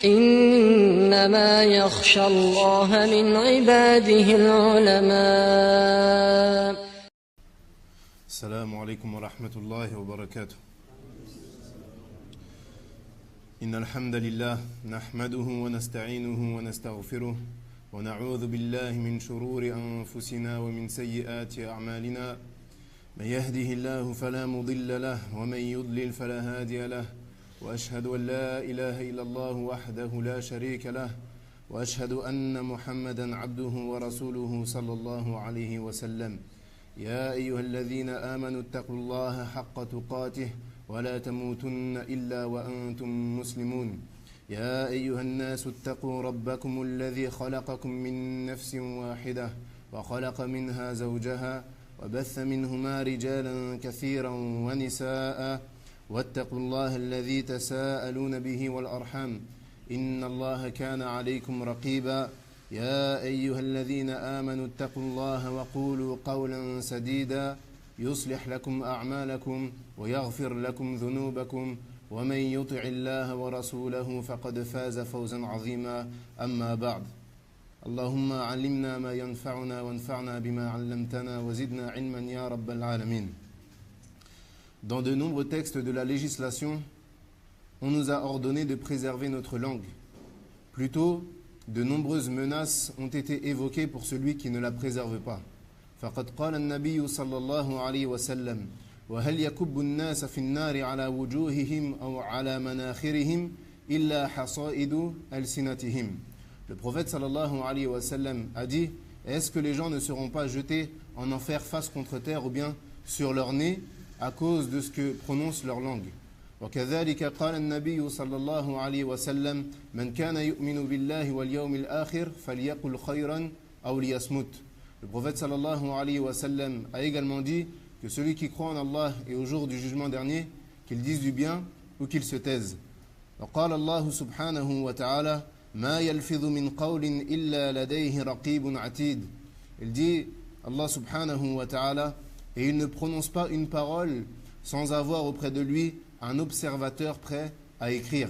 إنما يخشى الله من عباده العلماء. السلام عليكم ورحمة الله وبركاته. إن الحمد لله نحمده ونستعينه ونستغفره ونعوذ بالله من شرور أنفسنا ومن سيئات أعمالنا. من يهده الله فلا مضل له ومن يضلل فلا هادي له. وأشهد أن لا إله إلا الله وحده لا شريك له وأشهد أن محمدا عبده ورسوله صلى الله عليه وسلم. يا أيها الذين آمنوا اتقوا الله حق تقاته ولا تموتن إلا وأنتم مسلمون. يا أيها الناس اتقوا ربكم الذي خلقكم من نفس واحدة وخلق منها زوجها وبث منهما رجالا كثيرا ونساء واتقوا الله الذي تساءلون به والأرحام إن الله كان عليكم رقيبا. يا أيها الذين آمنوا اتقوا الله وقولوا قولا سديدا يصلح لكم أعمالكم ويغفر لكم ذنوبكم ومن يطع الله ورسوله فقد فاز فوزا عظيما. أما بعد اللهم علمنا ما ينفعنا وانفعنا بما علمتنا وزدنا علما يا رب العالمين. Dans de nombreux textes de la législation, on nous a ordonné de préserver notre langue. Plutôt, de nombreuses menaces ont été évoquées pour celui qui ne la préserve pas. فقد قال النبي صلى الله عليه وسلم وهل يكب الناس في النار على وجوههم أو على مناخرهم إلا حصائد ألسنتهم. Le prophète sallallahu alayhi wa sallam a dit: est-ce que les gens ne seront pas jetés en enfer face contre terre ou bien sur leur nez à cause de ce que prononce leur langue. وكذلك قال النبي صلى الله عليه وسلم من كان يؤمن بالله واليوم الآخر فليقل خيرا أو ليصمت. Le prophète sallallahu alayhi wa sallam a également dit que celui qui croit en Allah et au jour du jugement dernier, qu'il dise du bien ou qu'il se taise. وقال الله سبحانه وتعالى ما يلفظ من قول إلا لديه رقيب عتيد. Il dit, Allah subhanahu wa ta'ala, et il ne prononce pas une parole sans avoir auprès de lui un observateur prêt à écrire.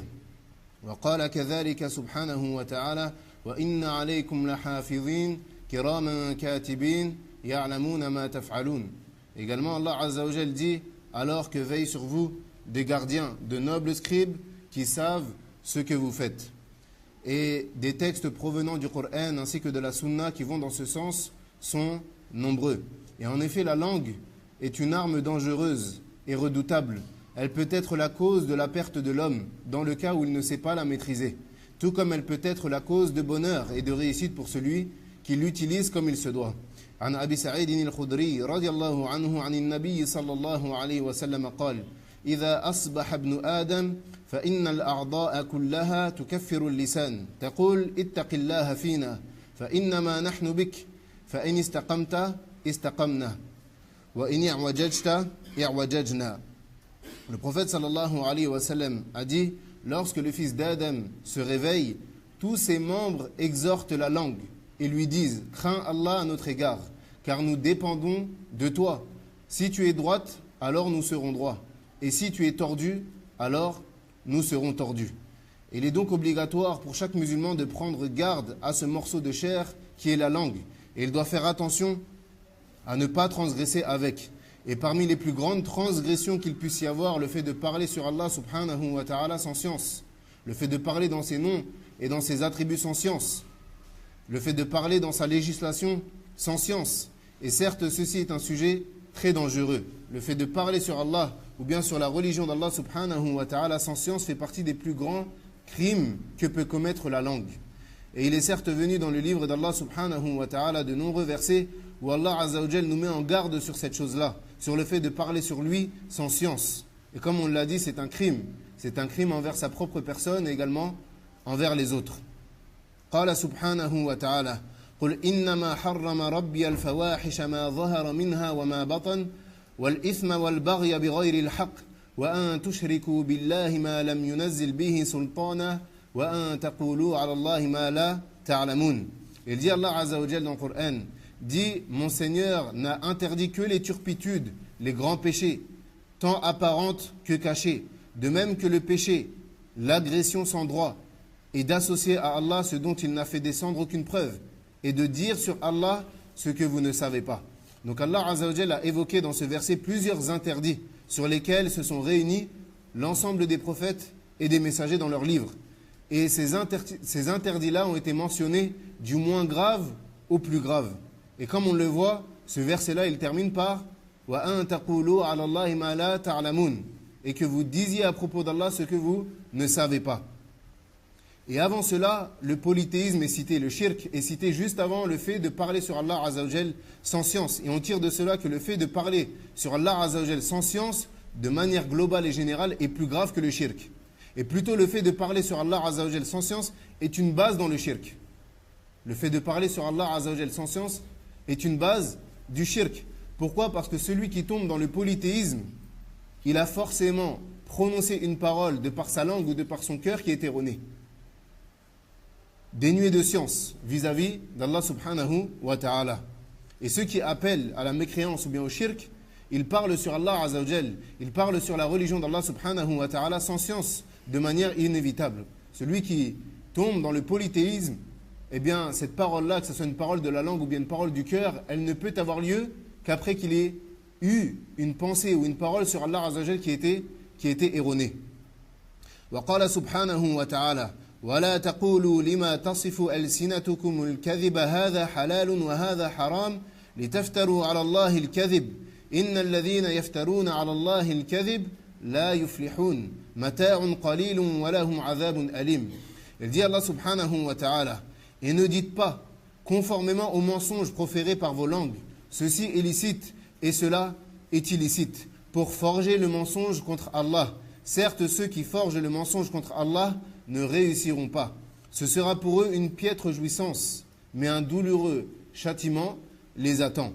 وقال كذلك سبحانه وتعالى وإن عليكم لحافظين كراما كاتبين يعلمون ما تفعلون. Également Allah Azza wa Jal dit alors que veillent sur vous des gardiens, de nobles scribes qui savent ce que vous faites. Et des textes provenant du Coran ainsi que de la Sunna qui vont dans ce sens sont nombreux. Et en effet, la langue est une arme dangereuse et redoutable. Elle peut être la cause de la perte de l'homme, dans le cas où il ne sait pas la maîtriser. Tout comme elle peut être la cause de bonheur et de réussite pour celui qui l'utilise comme il se doit. عن أبي سعيد الخدري رضي الله عنه عن النبي صلى الله عليه وسلم قال إذا أصبح ابن آدم فإن الأعضاء كلها تكفر اللسان تقول اتق الله فينا فإنما نحن بك فإن استقمت استقمنا وإن اعوججت اعوججنا. Le prophète sallallahu alayhi wa sallam a dit lorsque le fils d'Adam se réveille, tous ses membres exhortent la langue et lui disent crains Allah à notre égard car nous dépendons de toi. Si tu es droite, alors nous serons droits et si tu es tordu, alors nous serons tordus. Il est donc obligatoire pour chaque musulman de prendre garde à ce morceau de chair qui est la langue et il doit faire attention à ne pas transgresser avec. Et parmi les plus grandes transgressions qu'il puisse y avoir, le fait de parler sur Allah subhanahu wa ta'ala sans science, le fait de parler dans ses noms et dans ses attributs sans science, le fait de parler dans sa législation sans science. Et certes, ceci est un sujet très dangereux. Le fait de parler sur Allah ou bien sur la religion d'Allah subhanahu wa ta'ala sans science fait partie des plus grands crimes que peut commettre la langue. Et il est certes venu dans le livre d'Allah subhanahu wa ta'ala de nombreux versets où Allah Azza wa Jal nous met en garde sur cette chose-là, sur le fait de parler sur lui sans science. Et comme on l'a dit, c'est un crime. C'est un crime envers sa propre personne et également envers les autres. قال سبحانه وتعالى قل إنما حرم ربي الفواحش ما ظهر منها وما بطن والإثم والبغي بغير الحق وأن تشركوا بالله ما لم ينزل به سلطانا وأن تقولوا على الله ما لا تعلمون. Il dit Allah Azza wa Jal dans le Coran, dit mon Seigneur n'a interdit que les turpitudes, les grands péchés, tant apparentes que cachées, de même que le péché, l'agression sans droit, et d'associer à Allah ce dont il n'a fait descendre aucune preuve, et de dire sur Allah ce que vous ne savez pas. Donc Allah Azza wa Jalla a évoqué dans ce verset plusieurs interdits sur lesquels se sont réunis l'ensemble des prophètes et des messagers dans leurs livres. Et ces interdits-là ont été mentionnés du moins grave au plus grave. Et comme on le voit, ce verset-là, il termine par « Wa an taqulu ala Allahi ma la ta'lamun » et que vous disiez à propos d'Allah ce que vous ne savez pas. Et avant cela, le polythéisme est cité, le shirk est cité juste avant le fait de parler sur Allah Azza wa Jal sans science. Et on tire de cela que le fait de parler sur Allah Azza wa Jal sans science, de manière globale et générale, est plus grave que le shirk. Et plutôt le fait de parler sur Allah Azza wa Jal sans science est une base dans le shirk. Le fait de parler sur Allah Azza wa Jal sans science est une base du shirk. Pourquoi ? Parce que celui qui tombe dans le polythéisme, il a forcément prononcé une parole de par sa langue ou de par son cœur qui est erronée, dénué de science vis-à-vis d'Allah subhanahu wa ta'ala. Et ceux qui appellent à la mécréance ou bien au shirk, ils parlent sur Allah Azza wa Jal, ils parlent sur la religion d'Allah subhanahu wa ta'ala sans science, de manière inévitable. Celui qui tombe dans le polythéisme, eh bien cette parole-là, que ce soit une parole de la langue ou bien une parole du cœur, elle ne peut avoir lieu qu'après qu'il ait eu une pensée ou une parole sur Allah Azza wa Jal qui était erronée. Wa qala subhanahu wa ta'ala ولا تقولوا لما تصف ألسنتكم الكذب هذا حلال وهذا حرام لتفتروا على الله الكذب إن الذين يفترون على الله الكذب لا يفلحون متاع قليل ولهم عذاب أليم. Il dit Allah subhanahu wa ta'ala, et ne dites pas conformément aux mensonges proférés par vos langues, ceci est licite et cela est illicite, pour forger le mensonge contre Allah. Certes, ceux qui forgent le mensonge contre Allah ne réussiront pas. Ce sera pour eux une piètre jouissance, mais un douloureux châtiment les attend.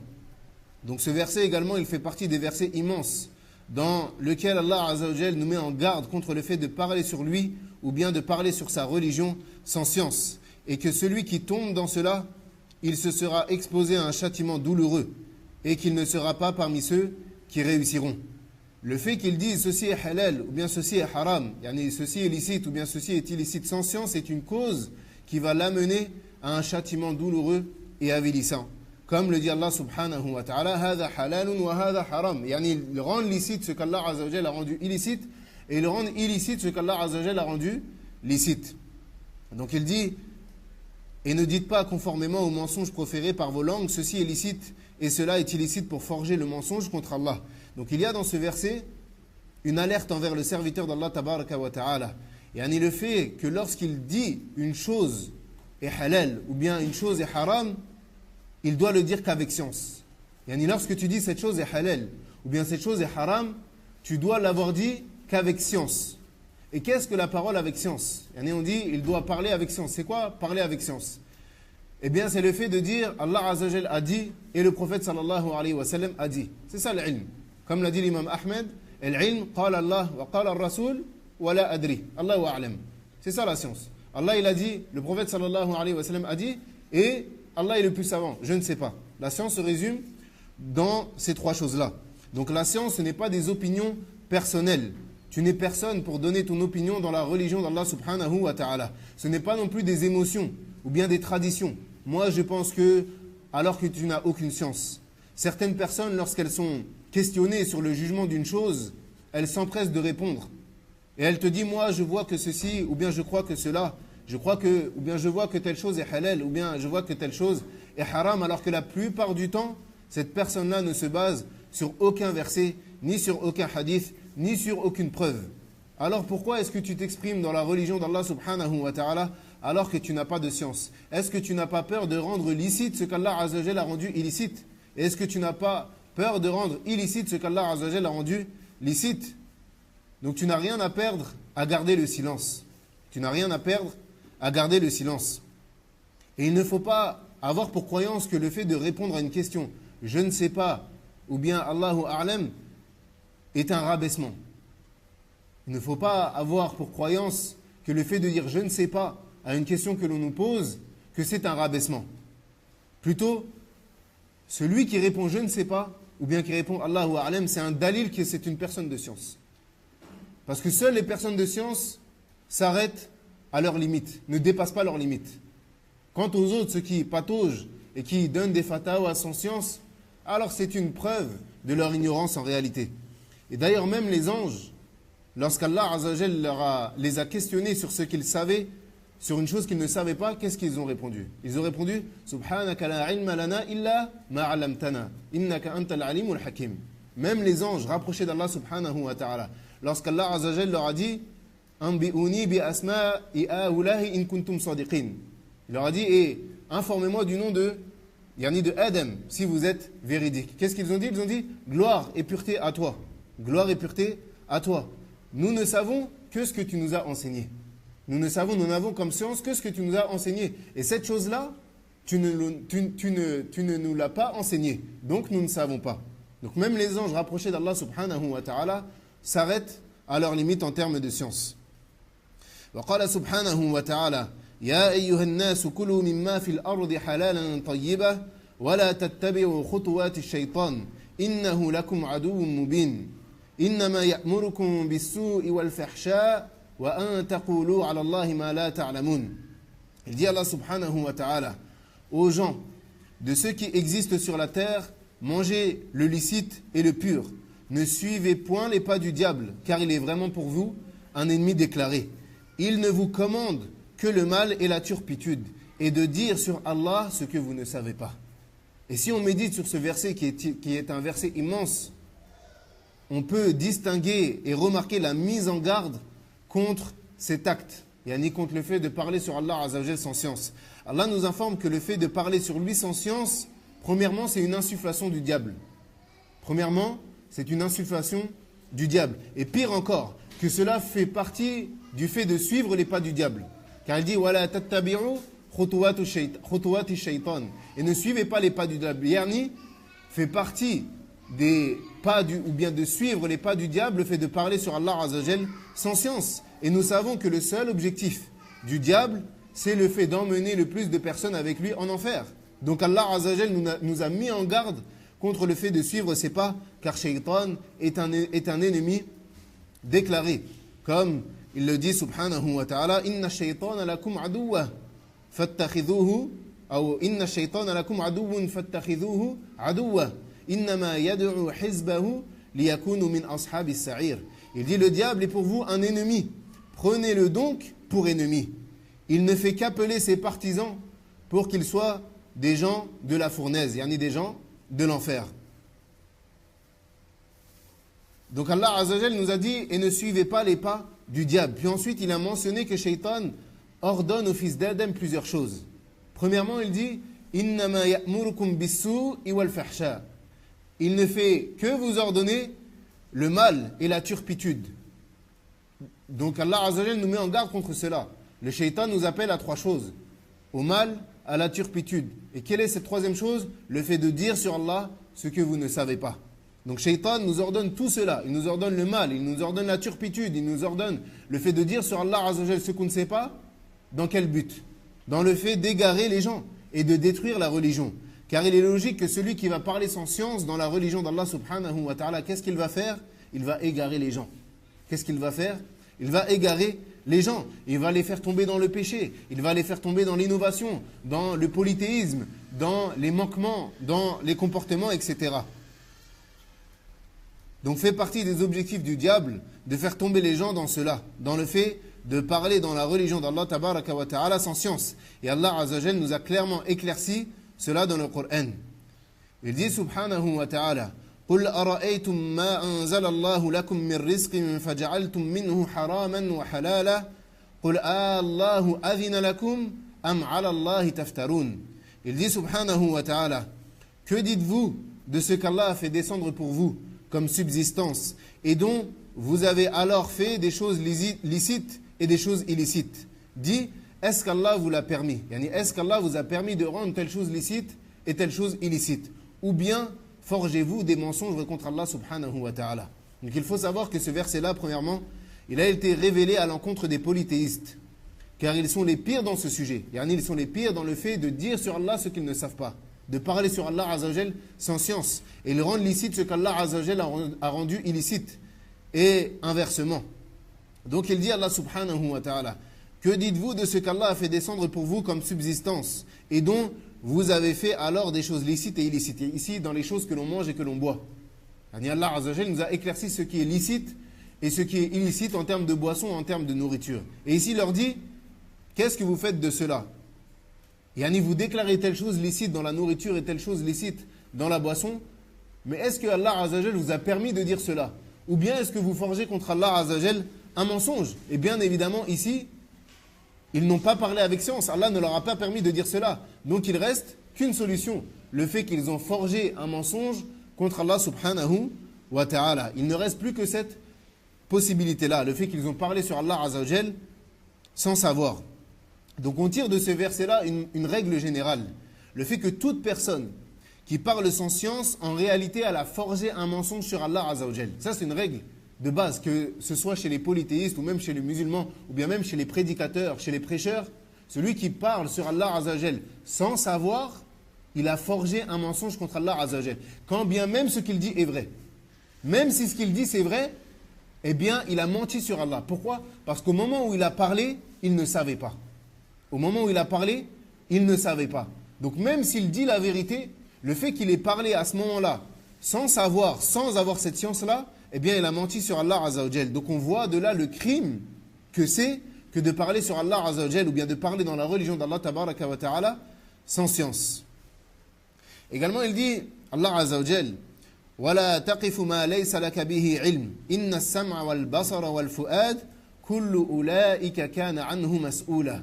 Donc ce verset également, il fait partie des versets immenses dans lequel Allah Azza wa Jal nous met en garde contre le fait de parler sur lui ou bien de parler sur sa religion sans science. Et que celui qui tombe dans cela, il se sera exposé à un châtiment douloureux et qu'il ne sera pas parmi ceux qui réussiront. Le fait qu'ils disent ceci est halal ou bien ceci est haram, yani ceci est licite ou bien ceci est illicite sans science, est une cause qui va l'amener à un châtiment douloureux et avilissant. Comme le dit Allah subhanahu wa ta'ala, hada halalun wa hada haram. Yani il rend licite ce qu'Allah Azza wa Jalla a rendu illicite et il rend illicite ce qu'Allah Azza wa Jalla a rendu licite. Donc il dit, et ne dites pas conformément aux mensonges proférés par vos langues, ceci est licite et cela est illicite pour forger le mensonge contre Allah. Donc il y a dans ce verset une alerte envers le serviteur d'Allah tabaraka wa ta'ala. Yani le fait que lorsqu'il dit une chose est halal ou bien une chose est haram, il doit le dire qu'avec science. Yani lorsque tu dis cette chose est halal ou bien cette chose est haram, tu dois l'avoir dit qu'avec science. Et qu'est-ce que la parole avec science ? Yani on dit il doit parler avec science. C'est quoi parler avec science ? Eh bien c'est le fait de dire Allah Azza wa Jal a dit et le prophète sallallahu alayhi wa sallam a dit. C'est ça l'ilm. Comme l'a dit l'imam Ahmed, l'ilm qala Allah wa qala ar-rasul wa la adri. Allah wa a'lam. C'est ça la science. Allah il a dit, le prophète sallallahu alayhi wa sallam a dit et Allah est le plus savant, je ne sais pas. La science se résume dans ces trois choses-là. Donc la science, ce n'est pas des opinions personnelles. Tu n'es personne pour donner ton opinion dans la religion d'Allah subhanahu wa ta'ala. Ce n'est pas non plus des émotions ou bien des traditions. Moi, je pense que, alors que tu n'as aucune science, certaines personnes, lorsqu'elles sont questionnées sur le jugement d'une chose, elles s'empressent de répondre. Et elles te disent, moi, je vois que ceci, ou bien je crois que cela, ou bien je vois que telle chose est halal, ou bien je vois que telle chose est haram, alors que la plupart du temps, cette personne-là ne se base sur aucun verset, ni sur aucun hadith, ni sur aucune preuve. Alors pourquoi est-ce que tu t'exprimes dans la religion d'Allah subhanahu wa ta'ala alors que tu n'as pas de science? Est-ce que tu n'as pas peur de rendre licite ce qu'Allah Azza wa Jalla a rendu illicite? Et est-ce que tu n'as pas peur de rendre illicite ce qu'Allah Azza wa Jalla a rendu licite? Donc tu n'as rien à perdre à garder le silence. Tu n'as rien à perdre à garder le silence. Et il ne faut pas avoir pour croyance que le fait de répondre à une question « je ne sais pas » ou bien « Allahu a'lam » est un rabaissement. Il ne faut pas avoir pour croyance que le fait de dire « je ne sais pas » à une question que l'on nous pose, que c'est un rabaissement. Plutôt, celui qui répond « je ne sais pas » ou bien qui répond « Allahu a'lam » c'est un dalil que c'est une personne de science. Parce que seules les personnes de science s'arrêtent à leurs limites, ne dépassent pas leurs limites. Quant aux autres, ceux qui pataugent et qui donnent des fatawas sans science, alors c'est une preuve de leur ignorance en réalité. Et d'ailleurs même les anges, lorsqu'Allah Azzawajal les a questionnés sur ce qu'ils savaient, sur une chose qu'ils ne savaient pas, qu'est-ce qu'ils ont répondu? Ils ont répondu Subhanaka la ilma lana illa ma 'allamtana innaka antal alimul hakim. Même les anges rapprochés d'Allah subhanahu wa ta'ala, lorsqu'Allah Azzawajal leur a dit Anbi'uni bi asma'i haula'i in kuntum sadiqin. Il leur a dit informez-moi du nom de Adam si vous êtes véridique. Qu'est-ce qu'ils ont dit? Ils ont dit gloire et pureté à toi. Gloire et pureté à toi. Nous ne savons que ce que tu nous as enseigné. Nous n'avons comme science que ce que tu nous as enseigné. Et cette chose-là, tu ne nous l'as pas enseigné. Donc nous ne savons pas. Donc même les anges rapprochés d'Allah subhanahu wa ta'ala s'arrêtent à leur limite en termes de science. وقال سبحانه وتعالى يا أيها الناس كلوا مما في الأرض حلالا طيبا ولا تتبعوا خطوات الشيطان إنه لكم عدو مبين إنما يأمركم بالسوء والفحشاء وأن تقولوا على الله ما لا تعلمون. Il dit Allah subhanahu wa ta'ala aux gens de ceux qui existent sur la terre, mangez le licite et le pur. Ne suivez point les pas du diable, car il est vraiment pour vous un ennemi déclaré. Il ne vous commande que le mal et la turpitude, et de dire sur Allah ce que vous ne savez pas. Et si on médite sur ce verset qui est un verset immense, on peut distinguer et remarquer la mise en garde contre cet acte, ni contre le fait de parler sur Allah Azzawajal sans science. Allah nous informe que le fait de parler sur lui sans science, premièrement, c'est une insufflation du diable. Premièrement, c'est une insufflation du diable. Et pire encore, que cela fait partie du fait de suivre les pas du diable. Car il dit wala tattabi'u khutuwati shaytan. Et ne suivez pas les pas du diable. Yani fait partie des pas ou bien de suivre les pas du diable, le fait de parler sur Allah Azzawajal sans science. Et nous savons que le seul objectif du diable, c'est le fait d'emmener le plus de personnes avec lui en enfer. Donc Allah Azzawajal nous a mis en garde contre le fait de suivre ses pas, car Shaytan est un ennemi déclaré. Comme il le dit subhanahu wa ta'ala, inna shaytana lakum aduwwa fattakhidhuhu ou inna shaytana lakum aduwwun fattakhidhuhu aduwwa innama yad'u hizbahu liyakunu min ashabis sa'ir. Il dit le diable est pour vous un ennemi. Prenez-le donc pour ennemi. Il ne fait qu'appeler ses partisans pour qu'ils soient des gens de la fournaise, yani des gens de l'enfer. Donc Allah Azzawajal nous a dit et ne suivez pas les pas du diable. Puis ensuite il a mentionné que Shaytan ordonne au fils d'Adam plusieurs choses. Premièrement il dit innama ya'murukum bis-su'i wal-fahsha. Il ne fait que vous ordonner le mal et la turpitude. Donc Allah Azzawajal nous met en garde contre cela. Le Shaytan nous appelle à trois choses: au mal, à la turpitude. Et quelle est cette troisième chose? Le fait de dire sur Allah ce que vous ne savez pas. Donc Shaytan nous ordonne tout cela. Il nous ordonne le mal, il nous ordonne la turpitude, il nous ordonne le fait de dire sur Allah Azzawajal ce qu'on ne sait pas. Dans quel but? Dans le fait d'égarer les gens et de détruire la religion. Car il est logique que celui qui va parler sans science dans la religion d'Allah subhanahu wa ta'ala, qu'est-ce qu'il va faire? Il va égarer les gens. Qu'est-ce qu'il va faire? Il va égarer les gens. Il va les faire tomber dans le péché. Il va les faire tomber dans l'innovation, dans le polythéisme, dans les manquements, dans les comportements, etc. Donc fait partie des objectifs du diable de faire tomber les gens dans cela, dans le fait de parler dans la religion d'Allah tabaraka wa ta'ala sans science. Et Allah Azzawajal nous a clairement éclairci cela dans le Coran. Il dit subhanahu wa ta'ala قل أرأيتم ما أنزل الله لكم من رزق فجعلتم منه حراما وحلالا قل الله أذن لكم أم على الله تفترون. Il dit subhanahu wa ta'ala, que dites-vous de ce qu'Allah a fait descendre pour vous comme subsistance et dont vous avez alors fait des choses licites et des choses illicites? Dit, est-ce qu'Allah vous l'a permis? Est-ce qu'Allah vous a permis de rendre telle chose licite et telle chose illicite? Ou bien forgez-vous des mensonges contre Allah subhanahu wa ta'ala? Donc il faut savoir que ce verset-là, premièrement, il a été révélé à l'encontre des polythéistes. Car ils sont les pires dans ce sujet. Ils sont les pires dans le fait de dire sur Allah ce qu'ils ne savent pas. De parler sur Allah Azzawajal sans science. Et ils rendent licite ce qu'Allah Azzawajal a rendu illicite. Et inversement. Donc il dit Allah subhanahu wa ta'ala Que dites-vous de ce qu'Allah a fait descendre pour vous comme subsistance et dont vous avez fait alors des choses licites et illicites? Et ici, dans les choses que l'on mange et que l'on boit. Allah Azza wa Jal nous a éclairci ce qui est licite et ce qui est illicite en termes de boisson, en termes de nourriture. Et ici, il leur dit, qu'est-ce que vous faites de cela? Vous déclarez telle chose licite dans la nourriture et telle chose licite dans la boisson, mais est-ce que Allah Azza wa Jal vous a permis de dire cela? Ou bien est-ce que vous forgez contre Allah Azza wa Jal un mensonge? Et bien évidemment, ici, ils n'ont pas parlé avec science. Allah ne leur a pas permis de dire cela. Donc il reste qu'une solution. Le fait qu'ils ont forgé un mensonge contre Allah subhanahu wa ta'ala. Il ne reste plus que cette possibilité-là. Le fait qu'ils ont parlé sur Allah Azza wa Jal sans savoir. Donc on tire de ce verset-là une règle générale. Le fait que toute personne qui parle sans science, en réalité, elle a forgé un mensonge sur Allah Azza wa Jal. Ça, c'est une règle de base, que ce soit chez les polythéistes ou même chez les musulmans, ou bien même chez les prédicateurs, chez les prêcheurs, celui qui parle sur Allah Azza wa Jal sans savoir, il a forgé un mensonge contre Allah Azza wa Jal. Quand bien même ce qu'il dit est vrai. Même si ce qu'il dit c'est vrai, eh bien il a menti sur Allah. Pourquoi? Parce qu'au moment où il a parlé, il ne savait pas. Au moment où il a parlé, il ne savait pas. Donc même s'il dit la vérité, le fait qu'il ait parlé à ce moment-là, sans savoir, sans avoir cette science-là, eh bien il a menti sur Allah Azza wa Jal. Donc on voit de là le crime que c'est que de parler sur Allah Azza wa Jal, ou bien de parler dans la religion d'Allah Tabaraka wa Ta'ala sans science. Également il dit, Allah Azza wa Jal, وَلَا تَقِفُ مَا لَيْسَ لَكَ بِهِ عِلْمٍ إِنَّ السَّمْعَ وَالْبَصَرَ وَالْفُؤَادَ كُلُّ أُولَٰئِكَ كَانَ عَنْهُ مَسْئُولًا.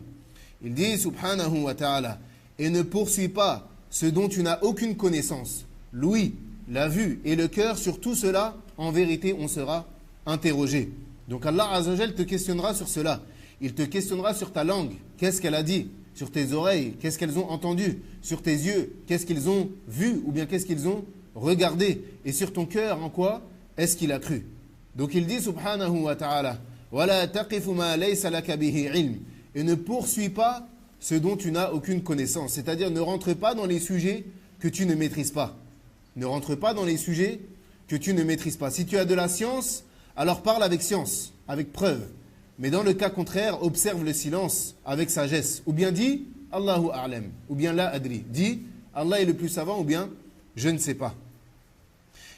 Il dit, subhanahu wa ta'ala, et ne poursuis pas ce dont tu n'as aucune connaissance. L'ouïe, la vue et le cœur, sur tout cela, en vérité, on sera interrogé. Donc Allah Azza wa Jal te questionnera sur cela. Il te questionnera sur ta langue, qu'est-ce qu'elle a dit? Sur tes oreilles, qu'est-ce qu'elles ont entendu? Sur tes yeux, qu'est-ce qu'ils ont vu? Ou bien qu'est-ce qu'ils ont regardé? Et sur ton cœur, en quoi est-ce qu'il a cru? Donc il dit, subhanahu wa ta'ala, وَلَا تَقِفُ مَا لَيْسَ لَكَ بِهِ عِلْمٍ. Et ne poursuis pas ce dont tu n'as aucune connaissance. C'est-à-dire, ne rentre pas dans les sujets que tu ne maîtrises pas. Ne rentre pas dans les sujets que tu ne maîtrises pas. Si tu as de la science, alors parle avec science, avec preuve. Mais dans le cas contraire, observe le silence avec sagesse. Ou bien dis, Allahu a'lam. Ou bien la adri. Dis, Allah est le plus savant, ou bien, je ne sais pas.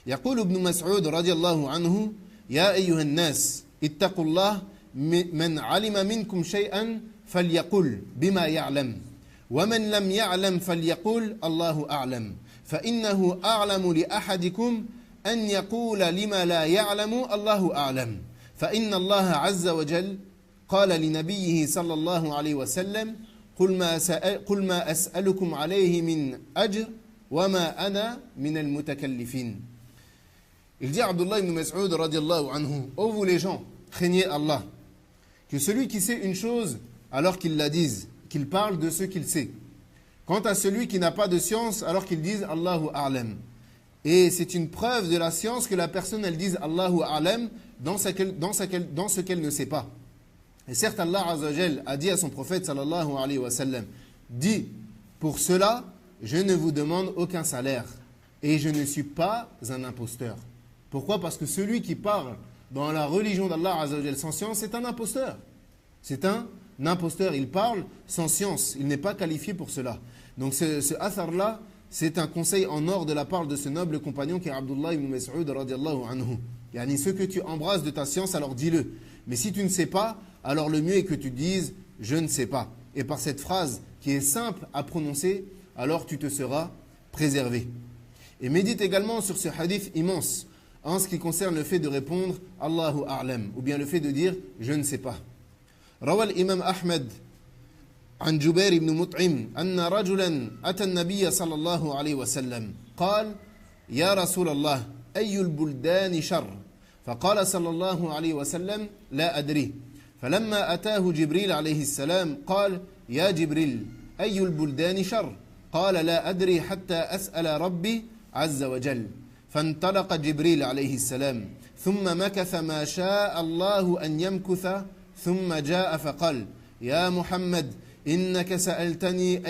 يقول ابن مسعود رضي الله عنه يا أيها الناس اتقوا الله من علم منكم شيئا فليقل بما يعلم ومن لم يعلم فليقل الله أعلم فإنه أعلم لأحدكم أن يقول لما لا يعلم الله أعلم فإن الله عز وجل قال لنبيه صلى الله عليه وسلم قل ما أسألكم عليه من أجر وما أنا من المتكلفين. Il dit à Abdullah ibn Mas'ud radiallahu anhu, ô vous les gens, craignez Allah, que celui qui sait une chose, alors qu'il la dise, qu'il parle de ce qu'il sait. Quant à celui qui n'a pas de science, alors qu'il dise Allahu a'lam. Et c'est une preuve de la science que la personne, elle dise Allahu a'lam dans ce qu'elle ne sait pas. Et certes, Allah Azza wa Jal a dit à son prophète sallallahu alayhi wa sallam, dis, pour cela, je ne vous demande aucun salaire et je ne suis pas un imposteur. Pourquoi? Parce que celui qui parle dans la religion d'Allah Azza wa Jal sans science, c'est un imposteur. C'est un imposteur. Il parle sans science. Il n'est pas qualifié pour cela. Donc ce athar-là, c'est un conseil en or de la part de ce noble compagnon qui est Abdullah ibn Mas'ud radiallahu anhu. Yani ce que tu embrasses de ta science, alors dis-le. Mais si tu ne sais pas, alors le mieux est que tu dises « je ne sais pas ». Et par cette phrase qui est simple à prononcer, alors tu te seras préservé. Et médite également sur ce hadith immense en ce qui concerne le fait de répondre « Allahu a'lam » ou bien le fait de dire « je ne sais pas ». روى الإمام أحمد عن جبير بن مطعم أن رجلا أتى النبي صلى الله عليه وسلم قال يا رسول الله أي البلدان شر فقال صلى الله عليه وسلم لا أدري فلما أتاه جبريل عليه السلام قال يا جبريل أي البلدان شر قال لا أدري حتى أسأل ربي عز وجل فانطلق جبريل عليه السلام ثم مكث ما شاء الله أن يمكث ثم جاء فقال يا محمد إنك سألتني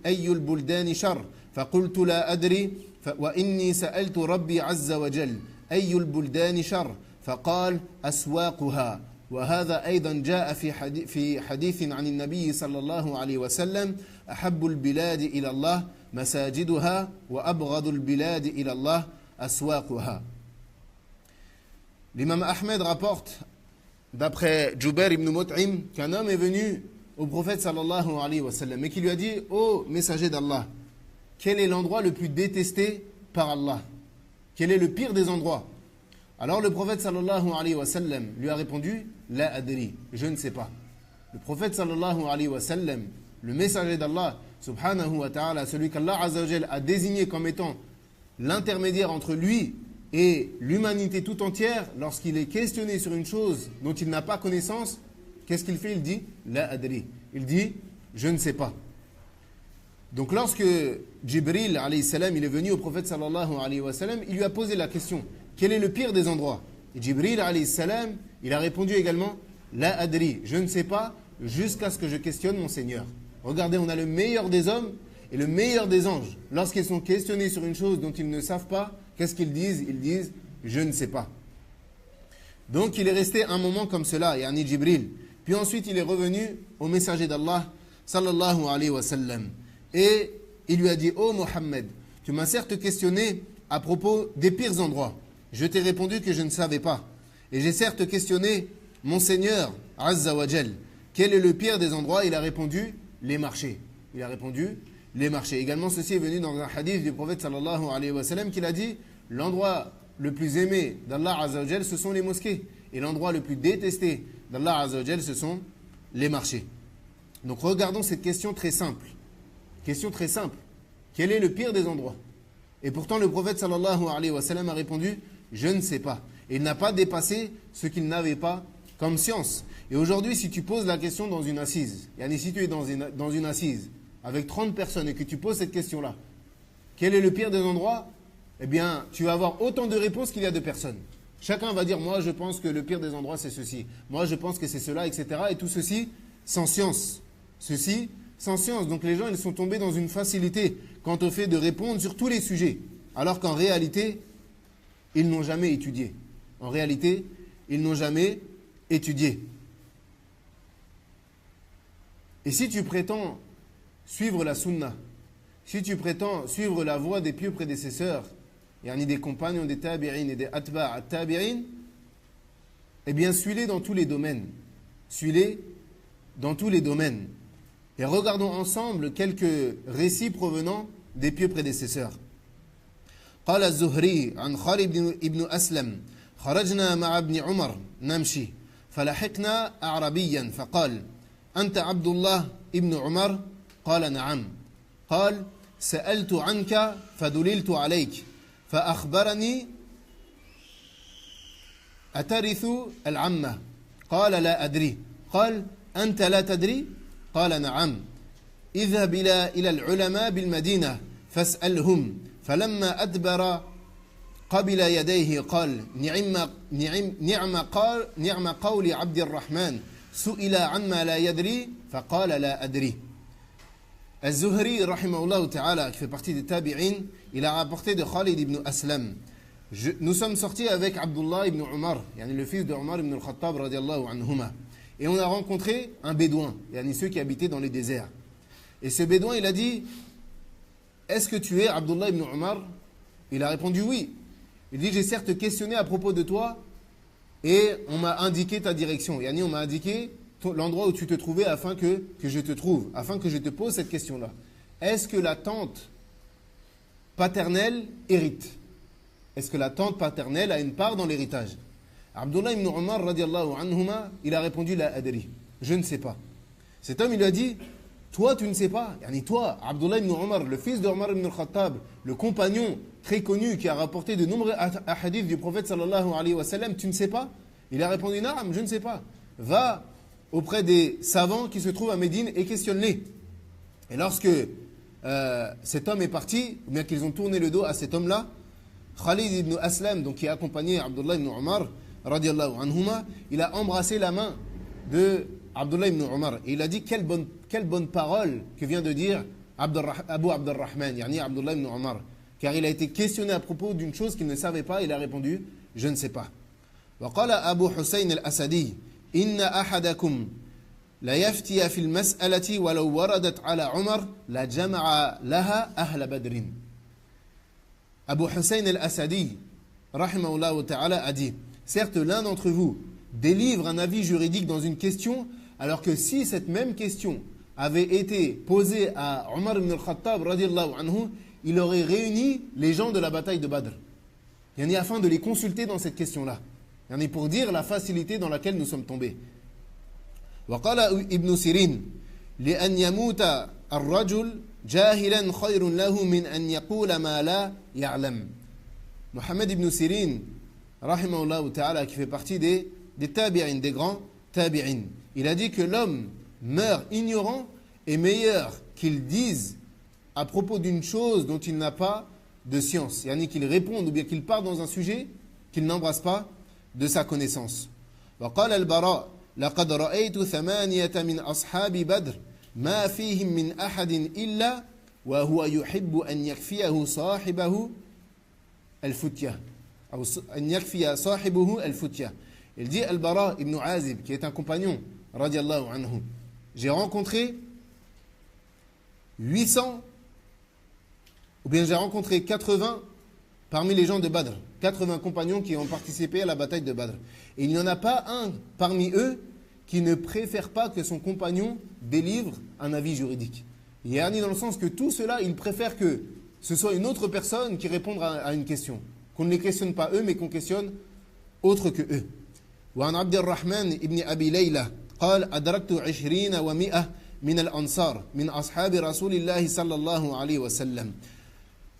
أي البلدان شر فقلت لا أدري وإني سألت ربي عز وجل أي البلدان شر فقال أسواقها وهذا أيضا جاء في حديث عن النبي صلى الله عليه وسلم أحب البلاد إلى الله مساجدها وأبغض البلاد إلى الله أسواقها. L'imam Ahmed rapporte, d'après Jubair ibn Mut'im, qu'un homme est venu au prophète sallallahu alayhi wa sallam et qui lui a dit: ô messager d'Allah, quel est l'endroit le plus détesté par Allah? Quel est le pire des endroits? Alors le prophète sallallahu alayhi wa sallam lui a répondu: La adri, je ne sais pas. Le prophète sallallahu alayhi wa sallam, le messager d'Allah subhanahu wa ta'ala, celui qu'Allah azza wa jal a désigné comme étant l'intermédiaire entre lui et l'humanité tout entière, lorsqu'il est questionné sur une chose dont il n'a pas connaissance, qu'est-ce qu'il fait? Il dit La adri. Il dit: je ne sais pas. Donc lorsque Jibril alayhi salam il est venu au prophète sallallahu alayhi wa sallam, il lui a posé la question: quel est le pire des endroits? Et Jibril alayhi salam il a répondu également: La adri, je ne sais pas, jusqu'à ce que je questionne mon Seigneur. Regardez, on a le meilleur des hommes et le meilleur des anges. Lorsqu'ils sont questionnés sur une chose dont ils ne savent pas, qu'est-ce qu'ils disent? Ils disent: je ne sais pas. Donc il est resté un moment comme cela, yani Jibril. Puis ensuite il est revenu au messager d'Allah sallallahu alayhi wa sallam. Et il lui a dit: ô Mohammed, tu m'as certes questionné à propos des pires endroits. Je t'ai répondu que je ne savais pas. Et j'ai certes questionné mon Seigneur Azza wa Jal. Quel est le pire des endroits? Il a répondu: les marchés. Il a répondu: les marchés. Également, ceci est venu dans un hadith du prophète sallallahu alayhi wa sallam qu'il a dit: l'endroit le plus aimé d'Allah Azza wa Jal, ce sont les mosquées. Et l'endroit le plus détesté d'Allah Azza wa Jal, ce sont les marchés. Donc regardons cette question très simple. Question très simple. Quel est le pire des endroits? Et pourtant le prophète sallallahu alayhi wa sallam a répondu: je ne sais pas. Et il n'a pas dépassé ce qu'il n'avait pas comme science. Et aujourd'hui, si tu poses la question dans une assise, yani si tu es dans une assise avec 30 personnes et que tu poses cette question-là, quel est le pire des endroits? Eh bien, tu vas avoir autant de réponses qu'il y a de personnes. Chacun va dire: moi je pense que le pire des endroits c'est ceci, moi je pense que c'est cela, etc. Et tout ceci sans science. Ceci sans science. Donc les gens, ils sont tombés dans une facilité quant au fait de répondre sur tous les sujets, alors qu'en réalité, ils n'ont jamais étudié. En réalité, ils n'ont jamais étudié. Et si tu prétends suivre la sunna, si tu prétends suivre la voie des pieux prédécesseurs, yani des compagnons des tabi'in et des atba' at-tabi'in, eh bien suis-les dans tous les domaines. Suis-les dans tous les domaines. Et regardons ensemble quelques récits provenant des pieux prédécesseurs. قال الزهري عن خالد بن أسلم خرجنا مع ابن عمر نمشي فلحقنا أعربيا فقال: أنت عبد الله ابن عمر؟ قال: نعم. قال: سألت عنك فدللت عليك فأخبرني أترث العمة؟ قال: لا أدري. قال: أنت لا تدري؟ قال: نعم. اذهب إلى العلماء بالمدينة فاسألهم. فلما أدبر قبل يديه قال: نعم قول عبد الرحمن سئل عما لا يدري فقال: لا أدري. Al-Zuhri, rahimahullah ta'ala, qui fait partie des tabi'in, il a rapporté de Khalid ibn Aslam. Nous sommes sortis avec Abdullah ibn Umar, yani le fils de Umar ibn al-Khattab radiallahu anhuma. Et on a rencontré un bédouin, yani ceux qui habitaient dans les déserts. Et ce bédouin, il a dit: est-ce que tu es Abdullah ibn Umar? Il a répondu oui. Il dit: j'ai certes questionné à propos de toi et on m'a indiqué ta direction. Yani on m'a indiqué l'endroit où tu te trouvais afin que je te trouve, afin que je te pose cette question-là. Est-ce que la tante paternelle hérite? Est-ce que la tante paternelle a une part dans l'héritage? Abdullah ibn Umar radiallahu anhuma, il a répondu: la adri, je ne sais pas. Cet homme, il lui a dit: toi tu ne sais pas, yani toi, Abdullah ibn Umar, le fils de Umar ibn al-Khattab, le compagnon très connu qui a rapporté de nombreux hadiths du prophète sallallahu alayhi wa sallam, tu ne sais pas? Il a répondu: naam, je ne sais pas. Va auprès des savants qui se trouvent à Médine et questionne-les. Et lorsque cet homme est parti, ou bien qu'ils ont tourné le dos à cet homme-là, Khalid ibn Aslam, donc qui a accompagné Abdullah ibn Umar radiallahu anhuma, il a embrassé la main de Abdullah ibn Umar et il a dit: quelle bonne parole que vient de dire Abu Abdurrahman, yani Abdullah ibn Umar, car il a été questionné à propos d'une chose qu'il ne savait pas. Il a répondu: je ne sais pas. وقال أبو حسين الأسدي Inna ahadakum la yaftiya fil mas'alati walau waradat ala Umar la jama'a laha ahla badrin. Abu Hussein al-Asadi, rahimahullah ta'ala, a dit, certes l'un d'entre vous délivre un avis juridique dans une question, alors que si cette même question avait été posée à Omar ibn al-Khattab, radiallahu anhu, il aurait réuni les gens de la bataille de Badr. Yani afin de les consulter dans cette question-là. Yani pour dire la facilité dans laquelle nous sommes tombés. وقال ابن سيرين لأن يموت الرجل جاهلا خير له من أن يقول ما لا يعلم. Mohammed ibn Sirin, rahimahullah ta'ala, qui fait partie des tabi'in, des grands tabi'in, il a dit que l'homme meurt ignorant est meilleur qu'il dise à propos d'une chose dont il n'a pas de science. Yani qu'il réponde ou bien qu'il part dans un sujet qu'il n'embrasse pas de sa connaissance. وقال البراء لقد رأيت 8 من أصحاب بدر ما فيهم من أحد إلا وهو يحب أن يكفيه صاحبه الفتية أو أن يكفي صاحبه الفتية. Il dit Al-Bara ibn Azib, qui est un compagnon, radiallahu anhu. J'ai rencontré 800, ou bien j'ai rencontré 80 parmi les gens de Badr, 80 compagnons qui ont participé à la bataille de Badr. Et il n'y en a pas un parmi eux qui ne préfère pas que son compagnon délivre un avis juridique. Yani dans le sens que tout cela, ils préfèrent que ce soit une autre personne qui réponde à une question. Qu'on ne les questionne pas eux, mais qu'on questionne autre que eux. وعن عبد الرحمن ابن أبي ليلى قال أدركت 20 و100 من الأنصار من أصحاب رسول الله صلى الله عليه وسلم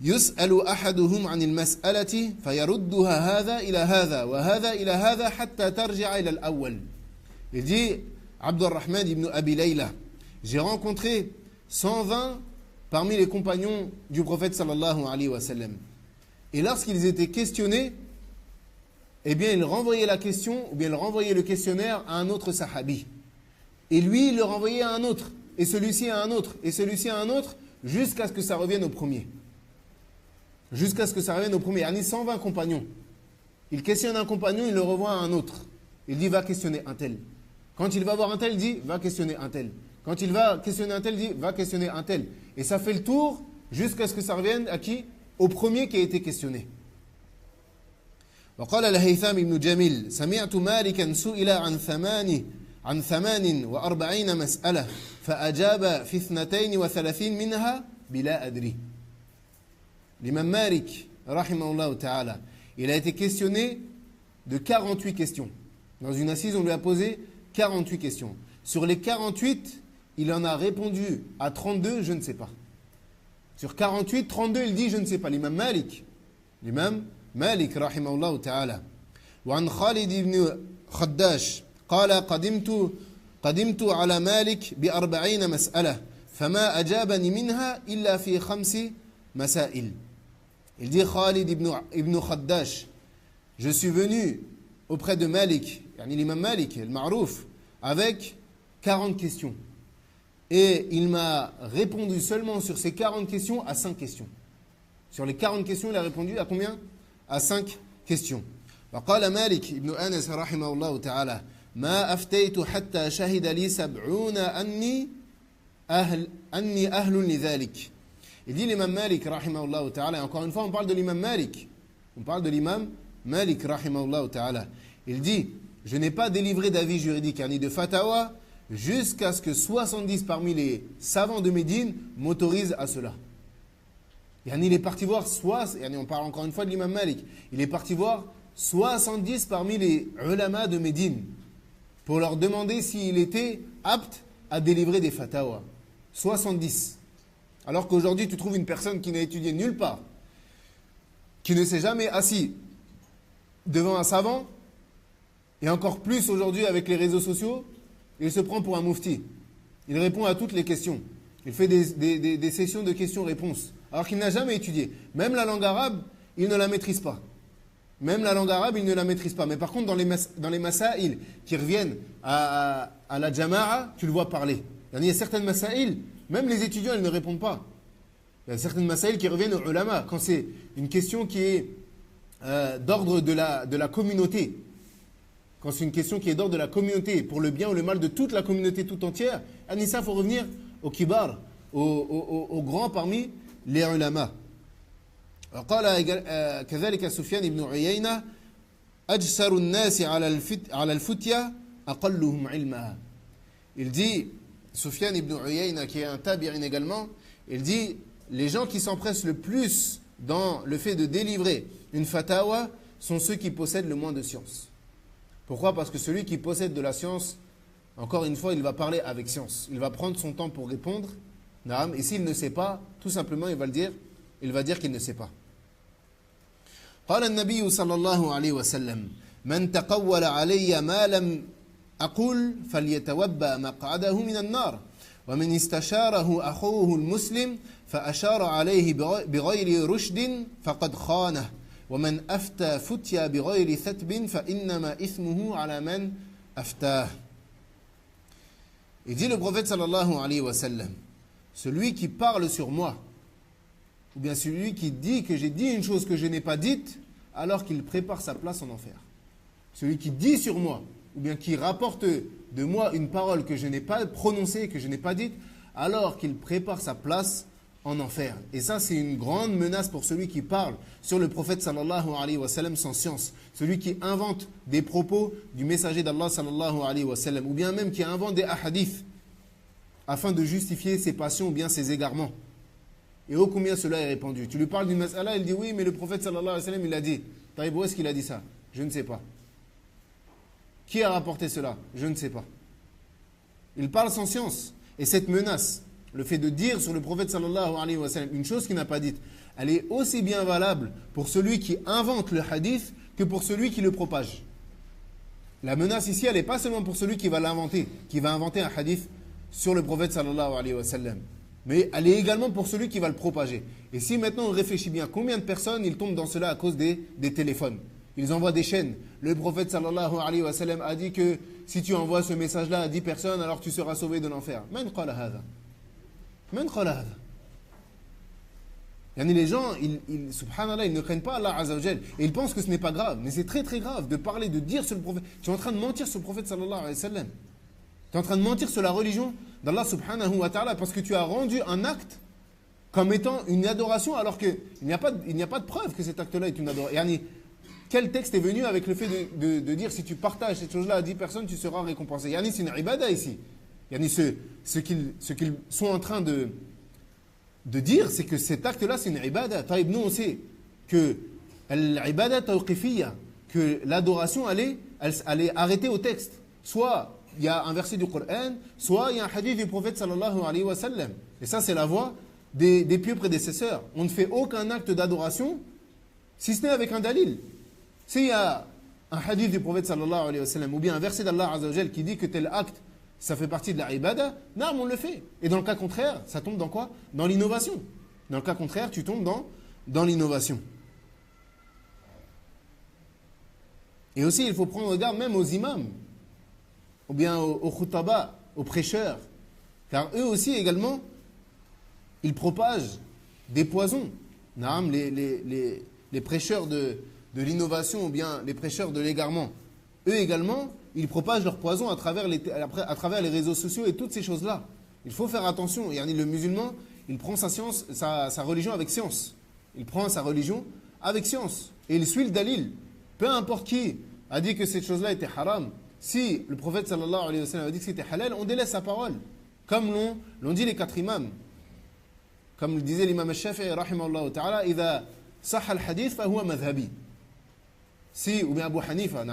يسأل أحدهم عن المسألة فيردها هذا إلى هذا وهذا إلى هذا حتى ترجع إلى الأول. Il dit Abd al-Rahman ibn Abi Layla, j'ai rencontré 120 parmi les compagnons du prophète sallallahu alayhi wa sallam. Et lorsqu'ils étaient questionnés, eh bien, il renvoyait la question, ou bien il renvoyait le questionnaire à un autre sahabi. Et lui, il le renvoyait à un autre, et celui-ci à un autre, et celui-ci à un autre, jusqu'à ce que ça revienne au premier. Jusqu'à ce que ça revienne au premier. Il y a 120 compagnons. Il questionne un compagnon, il le renvoie à un autre. Il dit, va questionner un tel. Quand il va voir un tel, il dit, va questionner un tel. Quand il va questionner un tel, il dit, va questionner un tel. Et ça fait le tour, jusqu'à ce que ça revienne à qui? Au premier qui a été questionné. وقال الهيثم بن جميل سمعت مالكا سئل عن 48 مسألة فأجاب في 32 منها بلا أدري. L'imam Malik, rahimahullah ta'ala, il a été questionné de 48 questions. Dans une assise, on lui a posé 48 questions. Sur les 48, il en a répondu à 32, je ne sais pas. Sur 48, 32, il dit je ne sais pas. L'imam Malik, rahimahullah ta'ala. وعن خالد بن خداش قال قدمت على مالك ب40 مسألة فما أجابني منها إلا في 5 مسائل. Il dit Khalid ibn Khaddash, je suis venu auprès de Malik, yani l'imam Malik, le Ma'rouf, avec 40 questions. Et il m'a répondu seulement sur ces 40 questions à 5 questions. Sur les 40 questions, il a répondu à combien? À 5 questions. وقال مالك ابن أنس رحمه الله تعالى ما أفتيت حتى شهد لي 70 أني أهل لذلك. Il dit l'imam Malik rahimahullah ta'ala, et encore une fois on parle de l'imam Malik. On parle de l'imam Malik rahimahullah ta'ala. Il dit, je n'ai pas délivré d'avis juridique ni de fatawa jusqu'à ce que 70 parmi les savants de Médine m'autorisent à cela. Il est parti voir, on parle encore une fois de l'imam Malik, il est parti voir 70 parmi les ulama de Médine pour leur demander s'il était apte à délivrer des fatawa. 70. Alors qu'aujourd'hui, tu trouves une personne qui n'a étudié nulle part, qui ne s'est jamais assis devant un savant, et encore plus aujourd'hui avec les réseaux sociaux, il se prend pour un mufti. Il répond à toutes les questions. Il fait des sessions de questions-réponses, alors qu'il n'a jamais étudié. Même la langue arabe, il ne la maîtrise pas. Même la langue arabe, il ne la maîtrise pas. Mais par contre, dans les masaïl qui reviennent à la jama'a, tu le vois parler. Il y a certaines masaïl, même les étudiants, ils ne répondent pas. Il y a certaines masaïl qui reviennent aux ulama. Quand c'est une question qui est d'ordre de la communauté, quand c'est une question qui est d'ordre de la communauté, pour le bien ou le mal de toute la communauté tout entière, ça, il faut revenir au kibar, aux grands parmi les ulama. قال كذلك سفيان بن عيينة أجسر الناس على الفتية أقلهم علمها. Il dit, Sufyan ibn Uyayna, qui est un tabi'in également, il dit, les gens qui s'empressent le plus dans le fait de délivrer une fatawa sont ceux qui possèdent le moins de science. Pourquoi? Parce que celui qui possède de la science, encore une fois, il va parler avec science. Il va prendre son temps pour répondre. Et s'il ne sait pas, tout simplement, il va dire qu'il ne sait pas. قال النبي صلى الله عليه وسلم من تقول علي ما لم أقول فليتوبأ مقعده من النار ومن استشاره أخوه المسلم فأشار عليه بغير رشد فقد خانه ومن أفتى فتيا بغير ثتب فإنما إثمه على من أفتاه. Il dit le prophète sallallahu alayhi wa sallam, celui qui parle sur moi, ou bien celui qui dit que j'ai dit une chose que je n'ai pas dite, alors qu'il prépare sa place en enfer. Celui qui dit sur moi, ou bien qui rapporte de moi une parole que je n'ai pas prononcée, que je n'ai pas dite, alors qu'il prépare sa place en enfer. Et ça, c'est une grande menace pour celui qui parle sur le prophète sallallahu alayhi wa sallam sans science. Celui qui invente des propos du messager d'Allah sallallahu alayhi wa sallam, ou bien même qui invente des ahadiths afin de justifier ses passions ou bien ses égarements. Et ô combien cela est répandu. Tu lui parles d'une mas'ala, il dit oui, mais le prophète sallallahu alayhi wa sallam, il a dit. Taïb, où est-ce qu'il a dit ça? Je ne sais pas. Qui a rapporté cela? Je ne sais pas. Il parle sans science. Et cette menace, le fait de dire sur le prophète sallallahu alayhi wa sallam une chose qu'il n'a pas dite, elle est aussi bien valable pour celui qui invente le hadith que pour celui qui le propage. La menace ici, elle n'est pas seulement pour celui qui va l'inventer, qui va inventer un hadith sur le prophète sallallahu alayhi wa sallam, mais elle est également pour celui qui va le propager. Et si maintenant on réfléchit bien, combien de personnes ils tombent dans cela à cause des téléphones? Ils envoient des chaînes. Le prophète sallallahu alayhi wa sallam a dit que si tu envoies ce message-là à 10 personnes, alors tu seras sauvé de l'enfer. Man qala hadha? Man qala hadha? Les gens, subhanallah, ils ne craignent pas Allah Azza wa Jal. Et ils pensent que ce n'est pas grave. Mais c'est très très grave de parler, de dire sur le prophète. Tu es en train de mentir sur le prophète sallallahu alayhi wa sallam. Tu es en train de mentir sur la religion d'Allah subhanahu wa ta'ala parce que tu as rendu un acte comme étant une adoration alors qu'il n'y a pas de preuve que cet acte-là est une adoration. Quel texte est venu avec le fait de dire si tu partages cette chose-là à 10 personnes, tu seras récompensé? C'est une ibada ici. Ce qu'ils sont en train de dire, c'est que cet acte-là, c'est une ibada. Taïb, nous, on sait que l'ibada tawqifiyya, que l'adoration, elle est arrêtée au texte. Soit il y a un verset du Coran, soit il y a un hadith du prophète sallallahu alayhi wa sallam. Et ça, c'est la voie des pieux prédécesseurs. On ne fait aucun acte d'adoration, si ce n'est avec un dalil. S'il y a un hadith du prophète sallallahu alayhi wa sallam, ou bien un verset d'Allah Azza wa Jal qui dit que tel acte, ça fait partie de la ibada, non, on le fait. Et dans le cas contraire, ça tombe dans quoi? Dans l'innovation. Dans le cas contraire, tu tombes dans l'innovation. Et aussi, il faut prendre garde même aux imams, ou bien aux khutaba, aux prêcheurs, car eux aussi également, ils propagent des poisons. Les prêcheurs de l'innovation ou bien les prêcheurs de l'égarement, eux également, ils propagent leur poison à travers les réseaux sociaux et toutes ces choses-là. Il faut faire attention. Le musulman, il prend sa religion avec science. Il prend sa religion avec science. Et il suit le dalil. Peu importe qui a dit que cette chose-là était haram. Si le prophète sallallahu alayhi wa sallam a dit que c'était halal, on délaisse sa parole. Comme l'ont dit les 4 imams. Comme le disait l'imam al-Shafi'i, rahimahullah ta'ala, إذا صح الحديث فهو مذهبي. Si, ou bien Abu Hanifa,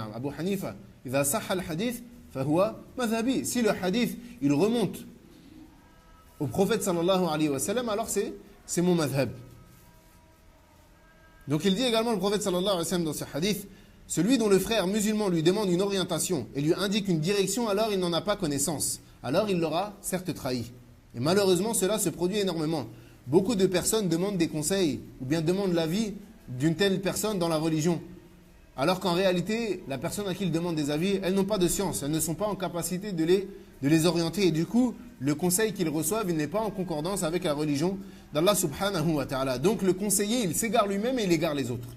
إذا صح الحديث فهو مذهبي. Si le hadith, il remonte au prophète sallallahu alayhi wa sallam, alors c'est mon madhab. Donc il dit également le prophète sallallahu alayhi wa sallam dans ce hadith, celui dont le frère musulman lui demande une orientation et lui indique une direction, alors il n'en a pas connaissance. Alors il l'aura certes trahi. Et malheureusement, cela se produit énormément. Beaucoup de personnes demandent des conseils ou bien demandent l'avis d'une telle personne dans la religion. Alors qu'en réalité, la personne à qui ils demandent des avis, elles n'ont pas de science, elles ne sont pas en capacité de les orienter. Et du coup, le conseil qu'ils reçoivent, il n'est pas en concordance avec la religion d'Allah subhanahu wa ta'ala. Donc le conseiller, il s'égare lui-même et il égare les autres.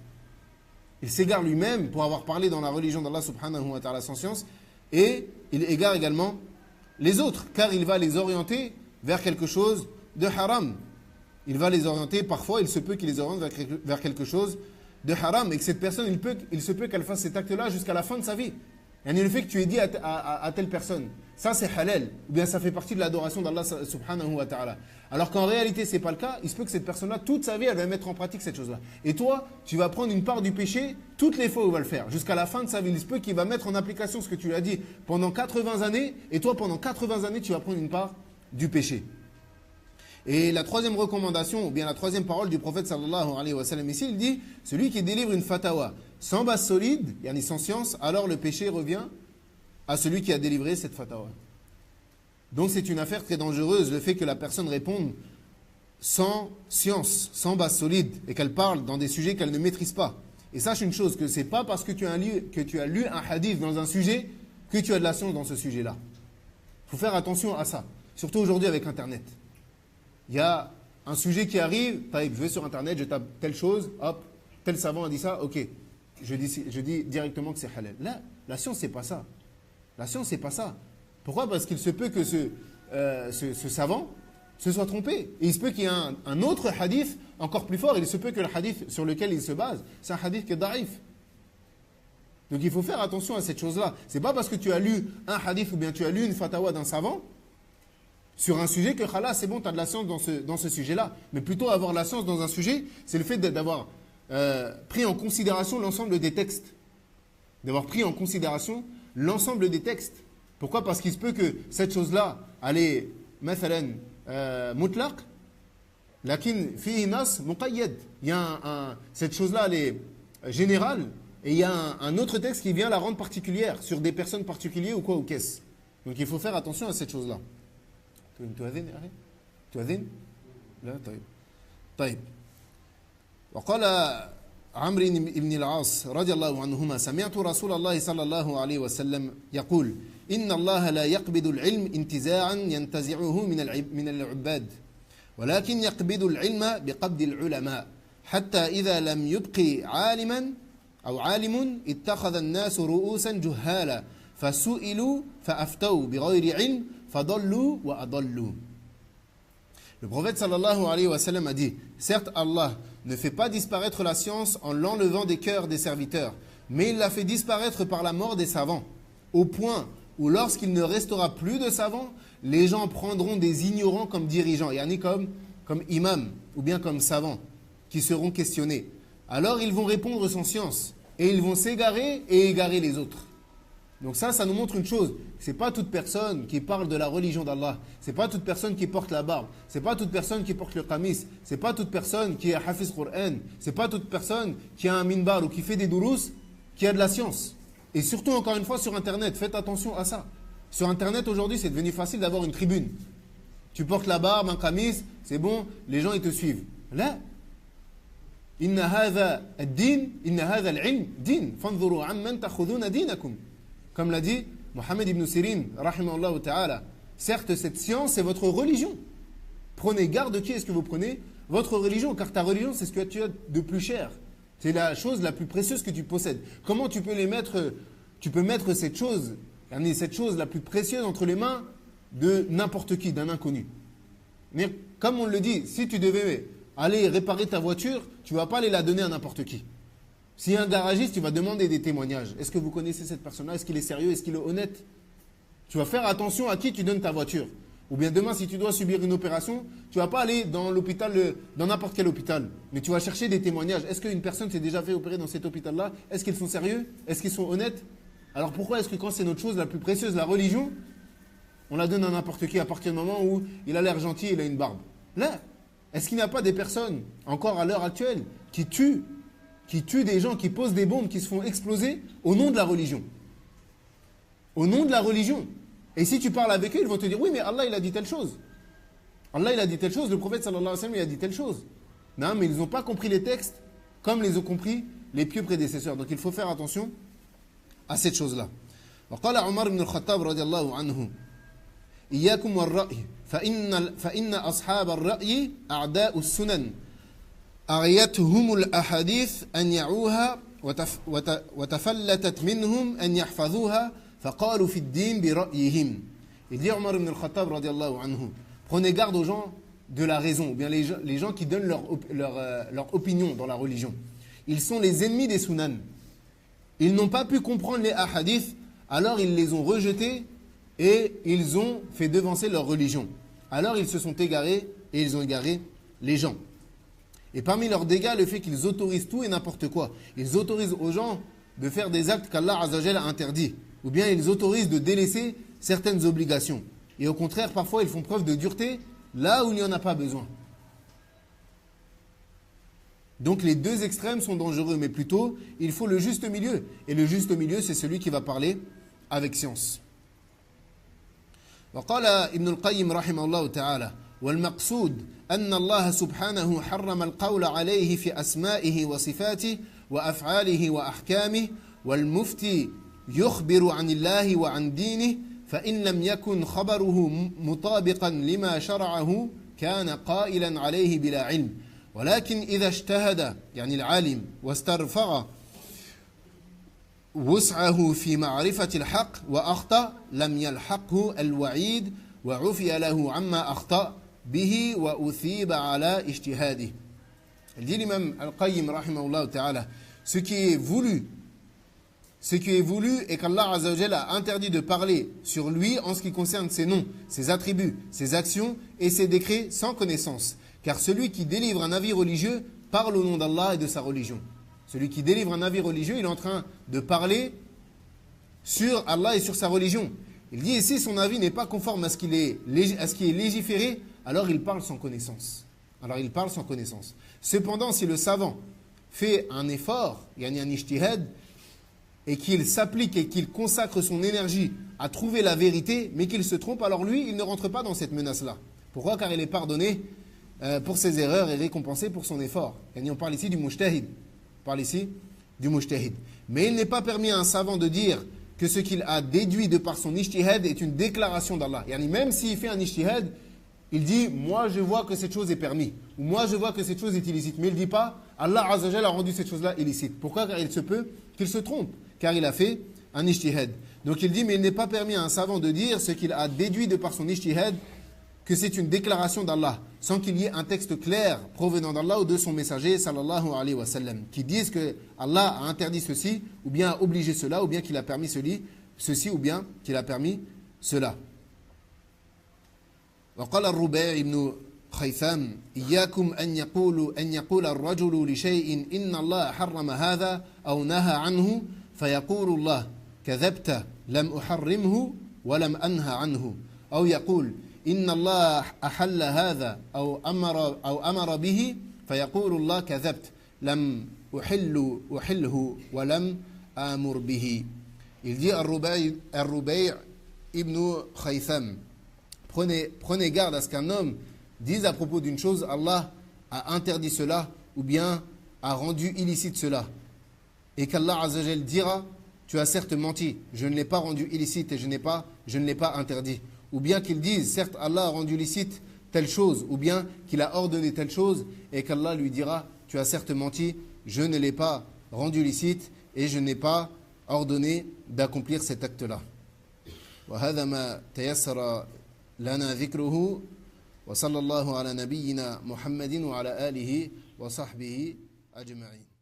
Il s'égare lui-même pour avoir parlé dans la religion d'Allah subhanahu wa ta'ala sans science, et il égare également les autres, car il va les orienter vers quelque chose de haram. Il va les orienter, parfois il se peut qu'il les oriente vers quelque chose de haram, et que cette personne, il se peut qu'elle fasse cet acte-là jusqu'à la fin de sa vie. Et le fait que tu aies dit à telle personne, ça c'est halal, ou bien ça fait partie de l'adoration d'Allah subhanahu wa ta'ala. Alors qu'en réalité c'est pas le cas, il se peut que cette personne-là, toute sa vie, elle va mettre en pratique cette chose-là. Et toi, tu vas prendre une part du péché toutes les fois où il va le faire, jusqu'à la fin de sa vie. Il se peut qu'il va mettre en application ce que tu lui as dit pendant 80 années, et toi pendant 80 années, tu vas prendre une part du péché. Et la troisième recommandation, ou bien la troisième parole du prophète sallallahu alayhi wa sallam ici, il dit, celui qui délivre une fatawa sans base solide, yani sans science, alors le péché revient à celui qui a délivré cette fatawa. Donc c'est une affaire très dangereuse, le fait que la personne réponde sans science, sans base solide, et qu'elle parle dans des sujets qu'elle ne maîtrise pas. Et sache une chose, que c'est pas parce que tu as lu un hadith dans un sujet que tu as de la science dans ce sujet-là. Il faut faire attention à ça, surtout aujourd'hui avec Internet. Il y a un sujet qui arrive, je vais sur Internet, je tape telle chose, hop, tel savant a dit ça, ok, je dis directement que c'est halal. Là, la science, c'est pas ça. La science, c'est pas ça. Pourquoi ? Parce qu'il se peut que ce savant se soit trompé. Et il se peut qu'il y ait un autre hadith encore plus fort. Il se peut que le hadith sur lequel il se base, c'est un hadith qui est daïf. Donc il faut faire attention à cette chose-là. C'est pas parce que tu as lu un hadith ou bien tu as lu une fatawa d'un savant sur un sujet que khalas, c'est bon, tu as de la science dans ce sujet-là. Mais plutôt avoir la science dans un sujet, c'est le fait d'avoir pris en considération l'ensemble des textes. D'avoir pris en considération l'ensemble des textes. Pourquoi ? Parce qu'il se peut que cette chose-là, elle est, mathalan, mutlaq, lakin fihi nas muqayyad. Il y a cette chose-là, elle est générale, et il y a un autre texte qui vient la rendre particulière, sur des personnes particulières ou quoi, ou qu'est-ce. Donc il faut faire attention à cette chose-là. تؤذن لا طيب وقال عمرو بن العاص رضي الله عنهما سمعت رسول الله صلى الله عليه وسلم يقول إن الله لا يقبض العلم انتزاعا ينتزعه من العباد ولكن يقبض العلم بقبض العلماء حتى إذا لم يبق عالما أو عالم اتخذ الناس رؤوسا جهالا فسئلوا فأفتوا بغير علم فضلوا وأضلوا. Le prophète sallallahu alayhi wa sallam a dit, certes Allah ne fait pas disparaître la science en l'enlevant des cœurs des serviteurs, mais il la fait disparaître par la mort des savants, au point où lorsqu'il ne restera plus de savants, les gens prendront des ignorants comme dirigeants, yani comme imams ou bien comme savants, qui seront questionnés. Alors ils vont répondre sans science, et ils vont s'égarer et égarer les autres. Donc ça nous montre une chose, c'est pas toute personne qui parle de la religion d'Allah, c'est pas toute personne qui porte la barbe, c'est pas toute personne qui porte le qamis, c'est pas toute personne qui est hafiz Qur'an, c'est pas toute personne qui a un minbar ou qui fait des durous, qui a de la science. Et surtout, encore une fois, sur Internet, faites attention à ça. Sur Internet, aujourd'hui, c'est devenu facile d'avoir une tribune. Tu portes la barbe, un qamis, c'est bon, les gens, ils te suivent. Là, inna hadha ad-din, inna hadha al-ilm din, fanzuru amman takhuduna dinakum. Comme l'a dit Mohammed ibn Sirin, rahimahullah ta'ala, certes, cette science, c'est votre religion. Prenez garde de qui est-ce que vous prenez votre religion, car ta religion, c'est ce que tu as de plus cher. C'est la chose la plus précieuse que tu possèdes. Comment tu peux mettre cette chose la plus précieuse entre les mains de n'importe qui, d'un inconnu. Mais comme on le dit, si tu devais aller réparer ta voiture, tu ne vas pas aller la donner à n'importe qui. Si un garagiste, tu vas demander des témoignages. Est-ce que vous connaissez cette personne-là? Est-ce qu'il est sérieux? Est-ce qu'il est honnête? Tu vas faire attention à qui tu donnes ta voiture. Ou bien demain, si tu dois subir une opération, tu ne vas pas aller dans l'hôpital, dans n'importe quel hôpital. Mais tu vas chercher des témoignages. Est-ce qu'une personne s'est déjà fait opérer dans cet hôpital-là? Est-ce qu'ils sont sérieux? Est-ce qu'ils sont honnêtes? Alors pourquoi est-ce que quand c'est notre chose la plus précieuse, la religion, on la donne à n'importe qui à partir du moment où il a l'air gentil, il a une barbe? Là, est-ce qu'il n'y a pas des personnes, encore à l'heure actuelle, qui tuent des gens, qui posent des bombes, qui se font exploser au nom de la religion? Au nom de la religion. Et si tu parles avec eux, ils vont te dire, oui, mais Allah, il a dit telle chose. Allah, il a dit telle chose, le prophète, sallallahu alayhi wa sallam, il a dit telle chose. Non, mais ils n'ont pas compris les textes comme les ont compris les pieux prédécesseurs. Donc il faut faire attention à cette chose-là. وقال عمر بن الخطاب رضي الله عنه إياكم والرأي فإن أصحاب الرأي أعداء السنن أغيتهم الأحاديث أن يعوها وتفلتت منهم أن يحفظوها فقالوا في الدين برأيهم. Il dit Omar ibn al-Khattab radiallahu anhu, prenez garde aux gens de la raison, ou bien les gens qui donnent leur opinion dans la religion. Ils sont les ennemis des sunan. Ils n'ont pas pu comprendre les ahadiths, alors ils les ont rejetés et ils ont fait devancer leur religion. Alors ils se sont égarés et ils ont égaré les gens. Et parmi leurs dégâts, le fait qu'ils autorisent tout et n'importe quoi. Ils autorisent aux gens de faire des actes qu'Allah Azzawajal a interdits. Ou bien ils autorisent de délaisser certaines obligations. Et au contraire, parfois, ils font preuve de dureté là où il n'y en a pas besoin. Donc les deux extrêmes sont dangereux, mais plutôt, il faut le juste milieu. Et le juste milieu, c'est celui qui va parler avec science. وقال ابن القيم رحمه الله تعالى والمقصود أن الله سبحانه حرم القول عليه في أسمائه وصفاته وأفعاله وأحكامه والمفتي يخبر عن الله وعن دينه فإن لم يكن خبره مطابقا لما شرعه كان قائلا عليه بلا علم ولكن إذا اجتهد يعني العالم واسترفع وسعه في معرفة الحق وأخطأ لم يلحقه الوعيد وعفي له عما أخطأ به وأثيب على اجتهاده. Il dit l'imam Al-Qayyim rahimahullah ta'ala, ce qui est voulu est qu'Allah Azzawajal a interdit de parler sur lui en ce qui concerne ses noms, ses attributs, ses actions et ses décrets sans connaissance. Car celui qui délivre un avis religieux parle au nom d'Allah et de sa religion. Celui qui délivre un avis religieux, il est en train de parler sur Allah et sur sa religion. Il dit, et si son avis n'est pas conforme à ce qui est légiféré, alors il parle sans connaissance. Cependant, si le savant fait un effort, il y a un ijtihad, et qu'il s'applique et qu'il consacre son énergie à trouver la vérité, mais qu'il se trompe, alors lui, il ne rentre pas dans cette menace-là. Pourquoi? Car il est pardonné pour ses erreurs et récompensé pour son effort. Et on parle ici du mujtahid. Mais il n'est pas permis à un savant de dire que ce qu'il a déduit de par son ijtihad est une déclaration d'Allah. Même s'il fait un ijtihad, il dit, moi je vois que cette chose est permise, ou moi je vois que cette chose est illicite. Mais il ne dit pas, Allah Azzawajal a rendu cette chose-là illicite. Pourquoi? Car il se peut qu'il se trompe, car il a fait un ijtihad. Donc il dit, mais il n'est pas permis à un savant de dire ce qu'il a déduit de par son ijtihad, que c'est une déclaration d'Allah, sans qu'il y ait un texte clair provenant d'Allah ou de son messager, sallallahu alayhi wa sallam, qui disent que Allah a interdit ceci, ou bien a obligé cela, ou bien qu'il a permis ceci, ou bien qu'il a permis cela. وقال الربيع بن خيثام إياكم أن يقول الرجل لشيء إن الله حرم هذا أو نهى عنه فيقول الله كذبت لم أحرمه ولم أنهى عنه أو يقول إن الله أحل هذا أو أمر به فيقول الله كذبت لم أحله ولم آمر به. Il dit Ar-Rubai' ibn Khaytham, prenez garde à ce qu'un homme dise à propos d'une chose, Allah a interdit cela ou bien a rendu illicite cela. Et qu'Allah Azzawajal dira, tu as certes menti, je ne l'ai pas rendu illicite et je ne l'ai pas interdit. Ou bien qu'il dise, certes Allah a rendu licite telle chose, ou bien qu'il a ordonné telle chose, et qu'Allah lui dira, tu as certes menti, je ne l'ai pas rendu licite, et je n'ai pas ordonné d'accomplir cet acte-là. وهذا ما تيسر لنا ذكره وصلى الله على نبينا محمد وعلى آله وصحبه أجمعين.